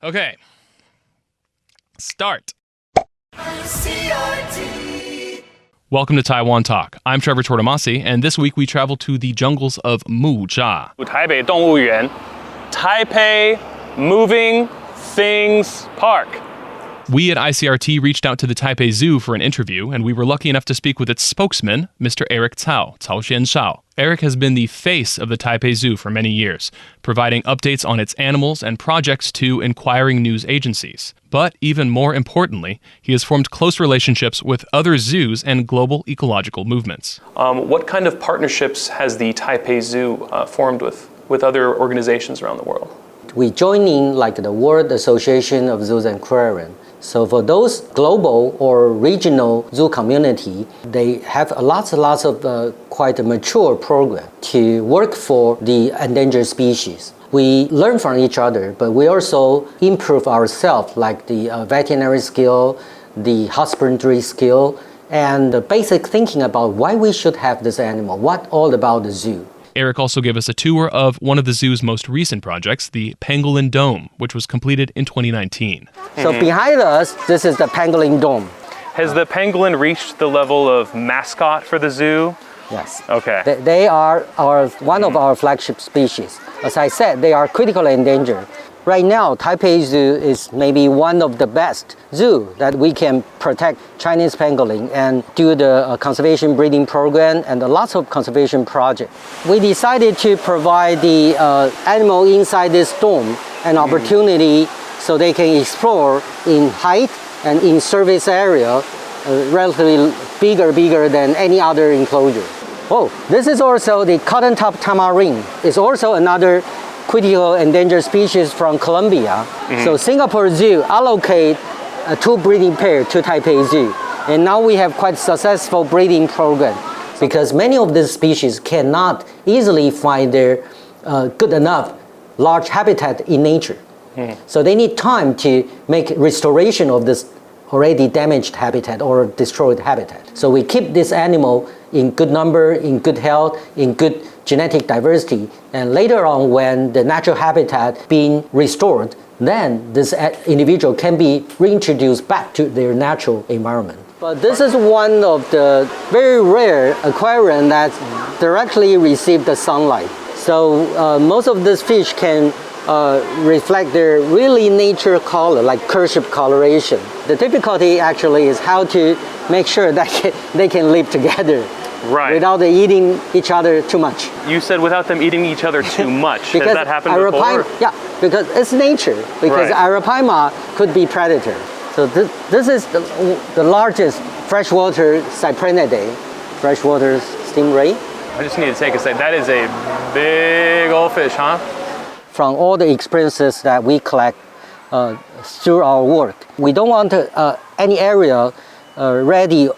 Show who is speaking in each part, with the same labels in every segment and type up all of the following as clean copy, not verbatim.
Speaker 1: Okay. Start.
Speaker 2: ICRT.
Speaker 1: Welcome to Taiwan Talk. I'm Trevor Tortomasi, and this week we travel to the jungles of Muza.
Speaker 3: Taipei 动物园 Taipei Moving Things Park.
Speaker 1: We at ICRT reached out to the Taipei Zoo for an interview, and we were lucky enough to speak with its spokesman, Mr. Eric Tsao, Tsao. Eric has been the face of the Taipei Zoo for many years, providing updates on its animals and projects to inquiring news agencies. But even more importantly, he has formed close relationships with other zoos and global ecological movements.
Speaker 3: What kind of partnerships has the Taipei Zoo formed with other organizations around the world?
Speaker 4: We join in like the World Association of Zoos and Aquarium. So for those global or regional zoo community, they have lots of quite a mature program to work for the endangered species. We learn from each other, but we also improve ourselves, like the veterinary skill, the husbandry skill, and the basic thinking about why we should have this animal, what all about the zoo.
Speaker 1: Eric also gave us a tour of one of the zoo's most recent projects, the Pangolin Dome, which was completed in 2019.
Speaker 4: So behind us, this is the Pangolin Dome.
Speaker 3: Has the pangolin reached the level of mascot for the zoo?
Speaker 4: Yes.
Speaker 3: Okay.
Speaker 4: They are one of our flagship species. As I said, they are critically endangered. Right now, Taipei Zoo is maybe one of the best zoo that we can protect Chinese pangolin and do the conservation breeding program and lots of conservation projects. We decided to provide the animal inside this dome an opportunity so they can explore in height and in surface area, relatively bigger than any other enclosure. Oh, this is also the cotton-top tamarin. It's also another critical endangered species from Colombia. So Singapore Zoo allocate 2 breeding pairs to Taipei Zoo. And now we have quite successful breeding program because many of these species cannot easily find their good enough large habitat in nature. So they need time to make restoration of this already damaged habitat or destroyed habitat. So we keep this animal in good number, in good health, in good genetic diversity, and later on when the natural habitat being restored, then this individual can be reintroduced back to their natural environment. But this is one of the very rare aquarium that directly receive the sunlight. So most of these fish can reflect their really nature color, like cursive coloration. The difficulty actually is how to make sure that they can live together.
Speaker 3: Right.
Speaker 4: Without eating each other too much.
Speaker 3: You said without them eating each other too much.
Speaker 4: Because
Speaker 3: Has that happened before?
Speaker 4: Yeah, because it's nature. Because Arapaima could be predator. So this is the largest freshwater cyprinidae, freshwater stingray.
Speaker 3: I just need to take a second. That is a big old fish, huh?
Speaker 4: From all the experiences that we collect through our work, we don't want any area ready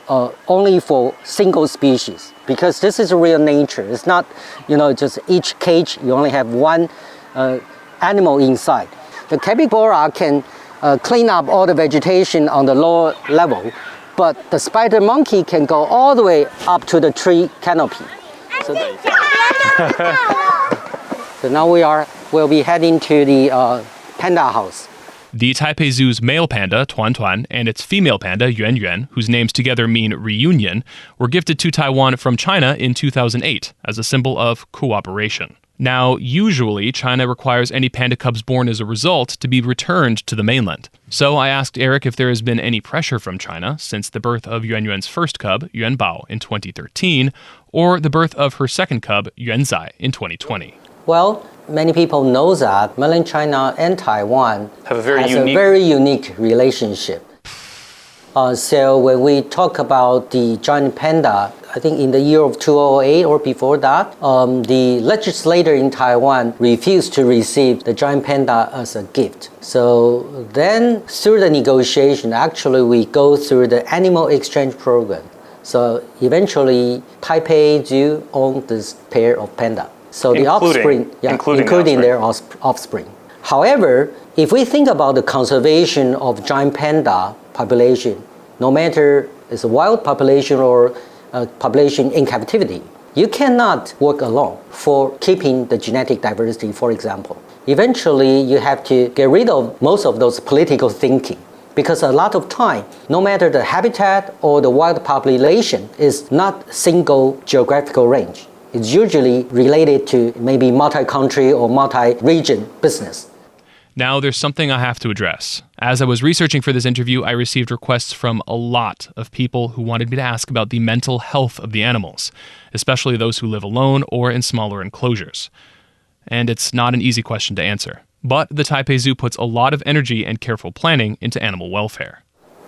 Speaker 4: only for single species, because this is real nature. It's not, just each cage you only have one animal inside. The capybara can clean up all the vegetation on the lower level, but the spider monkey can go all the way up to the tree canopy. So now we'll be heading to the panda house.
Speaker 1: The Taipei Zoo's male panda, Tuan Tuan, and its female panda, Yuan Yuan, whose names together mean reunion, were gifted to Taiwan from China in 2008 as a symbol of cooperation. Now, usually, China requires any panda cubs born as a result to be returned to the mainland. So I asked Eric if there has been any pressure from China since the birth of Yuan Yuan's first cub, Yuan Bao, in 2013, or the birth of her second cub, Yuan Zai, in 2020.
Speaker 4: Well, many people know that mainland China and Taiwan
Speaker 3: have a
Speaker 4: very unique relationship. So when we talk about the giant panda, I think in the year of 2008 or before that, the legislator in Taiwan refused to receive the giant panda as a gift. So then through the negotiation, actually we go through the animal exchange program. So eventually Taipei Zoo owned this pair of panda. So the offspring, including their offspring. However, if we think about the conservation of giant panda population, no matter it's a wild population or a population in captivity, you cannot work alone for keeping the genetic diversity, for example. eventually you have to get rid of most of those political thinking. Because a lot of time, no matter the habitat or the wild population, is not single geographical range. It's usually related to maybe multi-country or multi-region business.
Speaker 1: Now, there's something I have to address. As I was researching for this interview, I received requests from a lot of people who wanted me to ask about the mental health of the animals, especially those who live alone or in smaller enclosures. And it's not an easy question to answer. But the Taipei Zoo puts a lot of energy and careful planning into animal welfare.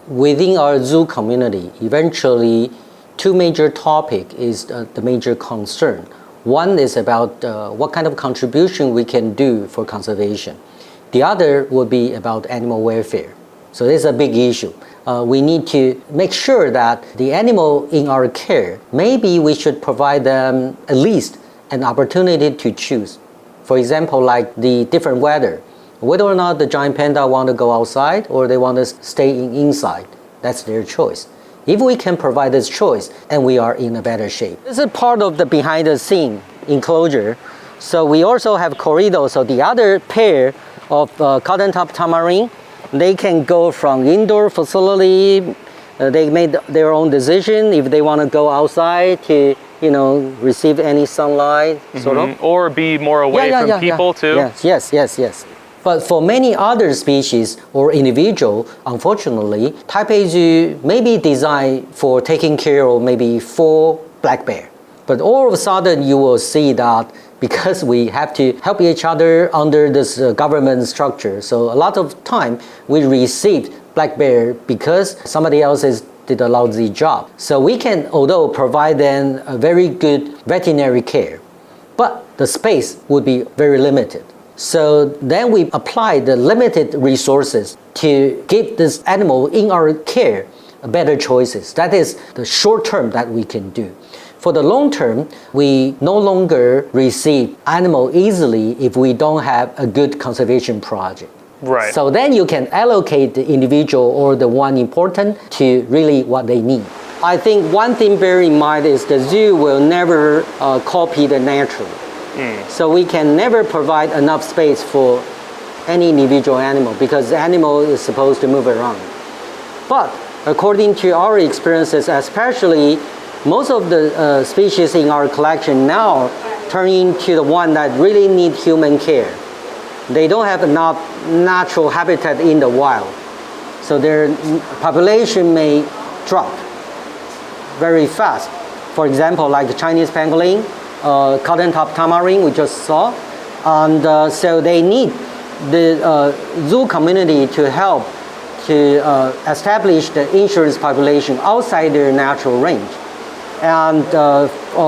Speaker 4: Within our zoo community, eventually, two major topics is the major concern. One is about what kind of contribution we can do for conservation. The other would be about animal welfare. So this is a big issue. We need to make sure that the animal in our care, maybe we should provide them at least an opportunity to choose. For example, like the different weather, whether or not the giant panda want to go outside or they want to stay inside, that's their choice. If we can provide this choice, and we are in a better shape. This is part of the behind the scene enclosure. So we also have corridors. So the other pair of cotton-top tamarin, they can go from indoor facility. They made their own decision if they want to go outside to receive any sunlight, sort of.
Speaker 3: Or be more away from people too?
Speaker 4: Yes. But for many other species or individual, unfortunately, Taipei Zoo may be designed for taking care of maybe 4 black bear. But all of a sudden, you will see that because we have to help each other under this government structure, so a lot of time we received black bear because somebody else did a lousy job. So we can, although provide them a very good veterinary care, but the space would be very limited. So then we apply the limited resources to give this animal in our care better choices. That is the short term that we can do. For the long term, we no longer receive animal easily if we don't have a good conservation project.
Speaker 3: Right.
Speaker 4: So then you can allocate the individual or the one important to really what they need. I think one thing bear in mind is the zoo will never copy the natural. So we can never provide enough space for any individual animal because the animal is supposed to move around. But according to our experiences, especially most of the species in our collection now turn into the one that really need human care. They don't have enough natural habitat in the wild. So their population may drop very fast. For example, like the Chinese pangolin, cotton-top tamarin we just saw. And so they need the zoo community to help to establish the insurance population outside their natural range. And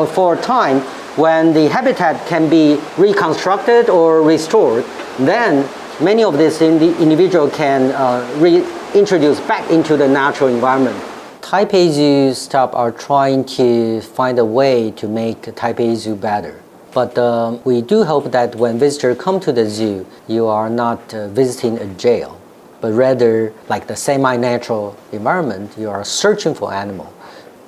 Speaker 4: for a time, when the habitat can be reconstructed or restored, then many of these individuals can reintroduce back into the natural environment. Taipei Zoo staff are trying to find a way to make Taipei Zoo better. But we do hope that when visitors come to the zoo, you are not visiting a jail, but rather like the semi-natural environment, you are searching for animals.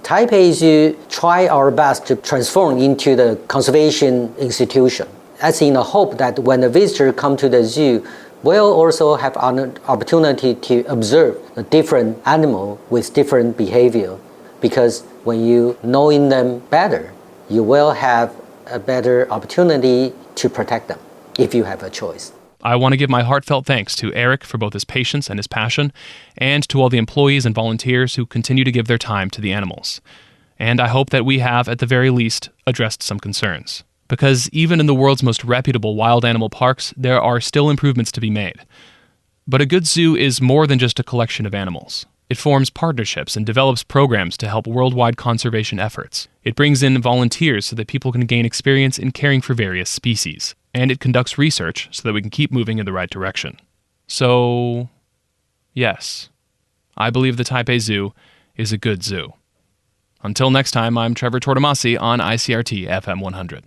Speaker 4: Taipei Zoo try our best to transform into the conservation institution. That's in the hope that when the visitor come to the zoo, we'll also have an opportunity to observe a different animal with different behavior. Because when you knowing them better, you will have a better opportunity to protect them if you have a choice.
Speaker 1: I want to give my heartfelt thanks to Eric for both his patience and his passion, and to all the employees and volunteers who continue to give their time to the animals. And I hope that we have, at the very least, addressed some concerns. Because even in the world's most reputable wild animal parks, there are still improvements to be made. But a good zoo is more than just a collection of animals. It forms partnerships and develops programs to help worldwide conservation efforts. It brings in volunteers so that people can gain experience in caring for various species. And it conducts research so that we can keep moving in the right direction. So, yes, I believe the Taipei Zoo is a good zoo. Until next time, I'm Trevor Tortomasi on ICRT FM 100.